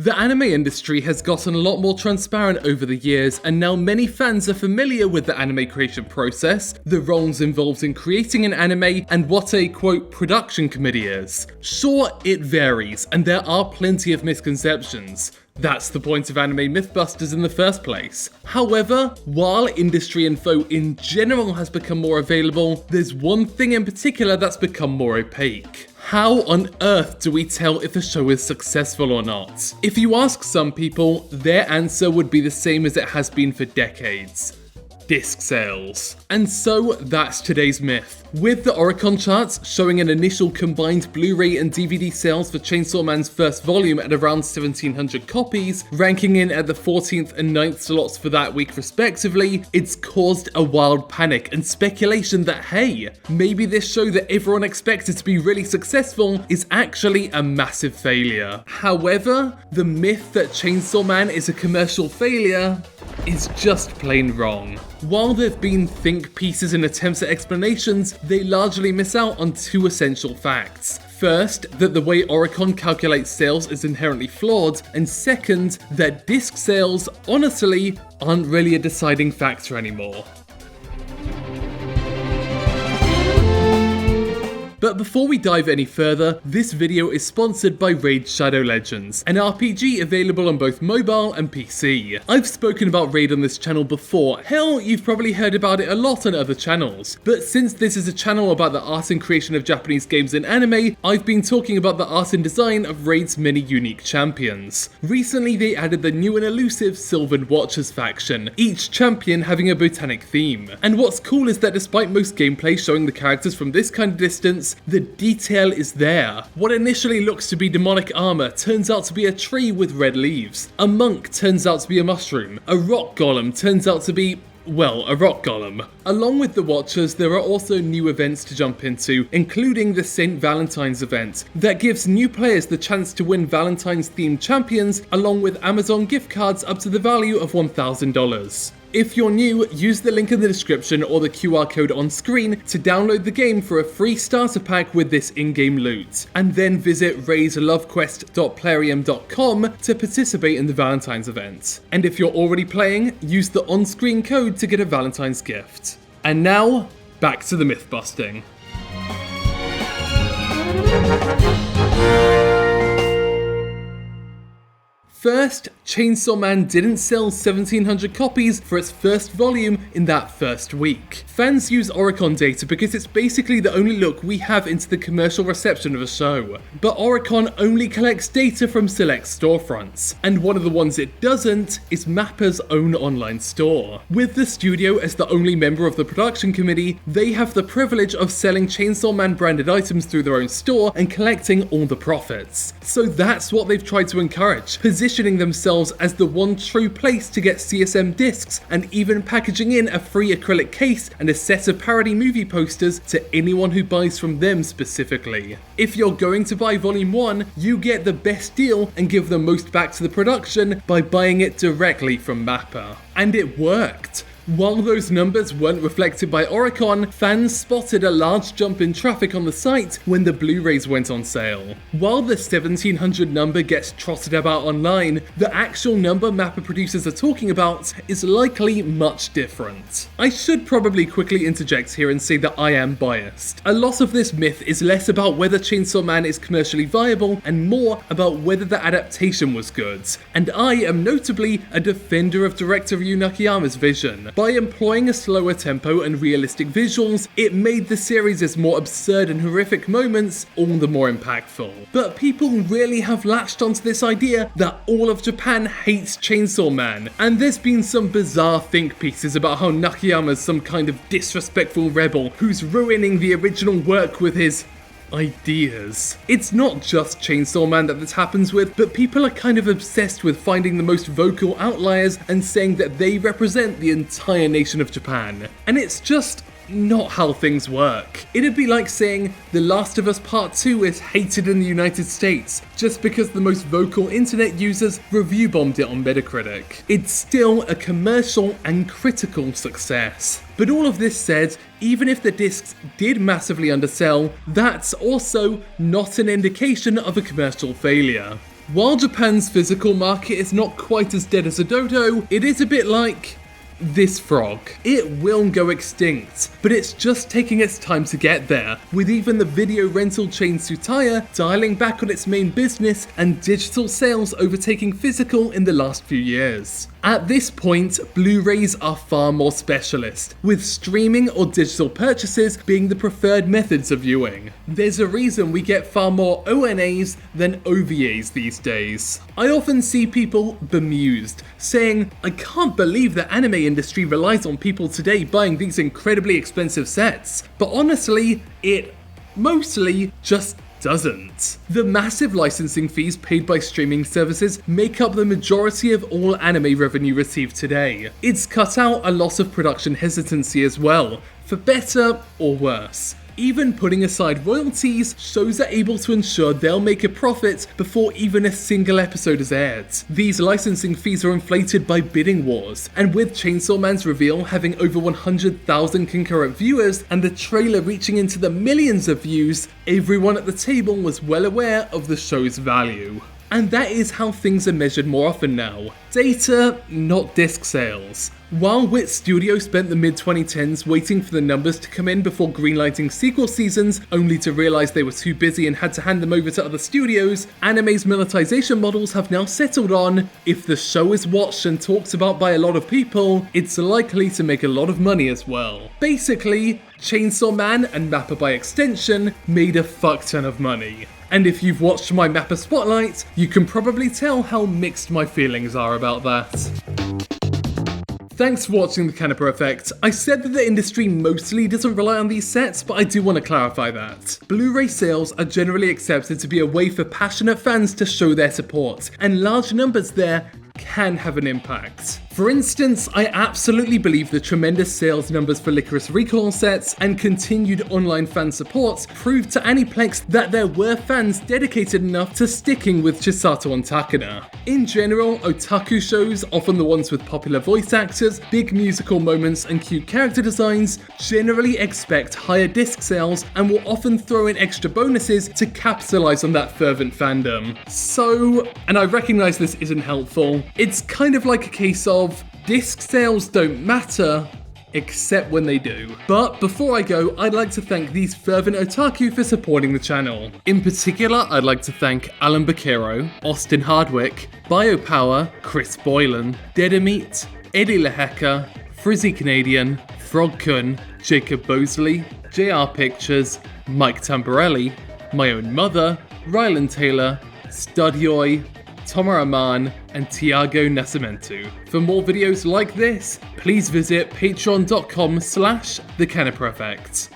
The anime industry has gotten a lot more transparent over the years, and now many fans are familiar with the anime creation process, the roles involved in creating an anime, and what a quote production committee is. Sure, it varies, and there are plenty of misconceptions. That's the point of Anime Mythbusters in the first place. However, while industry info in general has become more available, there's one thing in particular that's become more opaque. How on earth do we tell if a show is successful or not? If you ask some people, their answer would be the same as it has been for decades. Disc sales. And so that's today's myth. With the Oricon charts showing an initial combined Blu-ray and DVD sales for Chainsaw Man's first volume at around 1,700 copies, ranking in at the 14th and 9th slots for that week respectively, it's caused a wild panic and speculation that hey, maybe this show that everyone expected to be really successful is actually a massive failure. However, the myth that Chainsaw Man is a commercial failure is just plain wrong. While there've been think pieces and attempts at explanations, they largely miss out on two essential facts. First, that the way Oricon calculates sales is inherently flawed, and second, that disc sales, honestly, aren't really a deciding factor anymore. But before we dive any further, this video is sponsored by Raid Shadow Legends, an RPG available on both mobile and PC. I've spoken about Raid on this channel before, hell, you've probably heard about it a lot on other channels. But since this is a channel about the art and creation of Japanese games and anime, I've been talking about the art and design of Raid's many unique champions. Recently they added the new and elusive Sylvan Watchers faction, each champion having a botanic theme. And what's cool is that despite most gameplay showing the characters from this kind of distance, the detail is there. What initially looks to be demonic armor turns out to be a tree with red leaves. A monk turns out to be a mushroom. A rock golem turns out to be, well, a rock golem. Along with the Watchers, there are also new events to jump into, including the St. Valentine's event, that gives new players the chance to win Valentine's themed champions, along with Amazon gift cards up to the value of $1,000. If you're new, use the link in the description or the QR code on screen to download the game for a free starter pack with this in-game loot, and then visit raidlovequest.plarium.com to participate in the Valentine's event. And if you're already playing, use the on-screen code to get a Valentine's gift. And now, back to the myth busting. First, Chainsaw Man didn't sell 1,700 copies for its first volume in that first week. Fans use Oricon data because it's basically the only look we have into the commercial reception of a show. But Oricon only collects data from select storefronts, and one of the ones it doesn't is Mappa's own online store. With the studio as the only member of the production committee, they have the privilege of selling Chainsaw Man branded items through their own store and collecting all the profits. So that's what they've tried to encourage, positioning themselves as the one true place to get CSM discs, and even packaging in a free acrylic case and a set of parody movie posters to anyone who buys from them specifically. If you're going to buy Volume 1, you get the best deal and give the most back to the production by buying it directly from Mappa. And it worked. While those numbers weren't reflected by Oricon, fans spotted a large jump in traffic on the site when the Blu-rays went on sale. While the 1,700 number gets trotted about online, the actual number Mappa producers are talking about is likely much different. I should probably quickly interject here and say that I am biased. A lot of this myth is less about whether Chainsaw Man is commercially viable and more about whether the adaptation was good. And I am notably a defender of director Ryu Nakayama's vision. By employing a slower tempo and realistic visuals, it made the series' more absurd and horrific moments all the more impactful. But people really have latched onto this idea that all of Japan hates Chainsaw Man, and there's been some bizarre think pieces about how Nakayama's some kind of disrespectful rebel who's ruining the original work with his ideas. It's not just Chainsaw Man that this happens with, but people are kind of obsessed with finding the most vocal outliers and saying that they represent the entire nation of Japan. And it's just not how things work. It'd be like saying The Last of Us Part 2 is hated in the United States just because the most vocal internet users review bombed it on Metacritic. It's still a commercial and critical success. But all of this said, even if the discs did massively undersell, that's also not an indication of a commercial failure. While Japan's physical market is not quite as dead as a dodo, it is a bit like this frog. It will go extinct, but it's just taking its time to get there, with even the video rental chain Tsutaya dialing back on its main business and digital sales overtaking physical in the last few years. At this point, Blu-rays are far more specialist, with streaming or digital purchases being the preferred methods of viewing. There's a reason we get far more ONAs than OVAs these days. I often see people bemused, saying, "I can't believe the anime industry relies on people today buying these incredibly expensive sets." But honestly, it mostly just doesn't. The massive licensing fees paid by streaming services make up the majority of all anime revenue received today. It's cut out a lot of production hesitancy as well, for better or worse. Even putting aside royalties, shows are able to ensure they'll make a profit before even a single episode is aired. These licensing fees are inflated by bidding wars, and with Chainsaw Man's reveal having over 100,000 concurrent viewers and the trailer reaching into the millions of views, everyone at the table was well aware of the show's value. And that is how things are measured more often now. Data, not disc sales. While Wit Studio spent the mid-2010s waiting for the numbers to come in before greenlighting sequel seasons, only to realise they were too busy and had to hand them over to other studios, anime's monetization models have now settled on, if the show is watched and talked about by a lot of people, it's likely to make a lot of money as well. Basically, Chainsaw Man, and Mappa by extension, made a fuck ton of money. And if you've watched my Mappa Spotlight, you can probably tell how mixed my feelings are about that. Thanks for watching The Canepa Effect. I said that the industry mostly doesn't rely on these sets, but I do want to clarify that. Blu-ray sales are generally accepted to be a way for passionate fans to show their support, and large numbers there can have an impact. For instance, I absolutely believe the tremendous sales numbers for Lycoris Recoil sets and continued online fan support proved to Aniplex that there were fans dedicated enough to sticking with Chisato and Takana. In general, otaku shows, often the ones with popular voice actors, big musical moments and cute character designs, generally expect higher disc sales and will often throw in extra bonuses to capitalize on that fervent fandom. So, and I recognize this isn't helpful, it's kind of like a case of disc sales don't matter, except when they do. But before I go, I'd like to thank these fervent otaku for supporting the channel. In particular, I'd like to thank Alan Baquero, Austin Hardwick, Biopower, Chris Boylan, Dedameat, Eddie Lehecka, Frizzy Canadian, Frogkun, Jacob Bosley, JR Pictures, Mike Tamborelli, my own mother, Rylan Taylor, Studyoy, Tomer Aman, and Tiago Nascimento. For more videos like this, please visit patreon.com/thecanepa effect.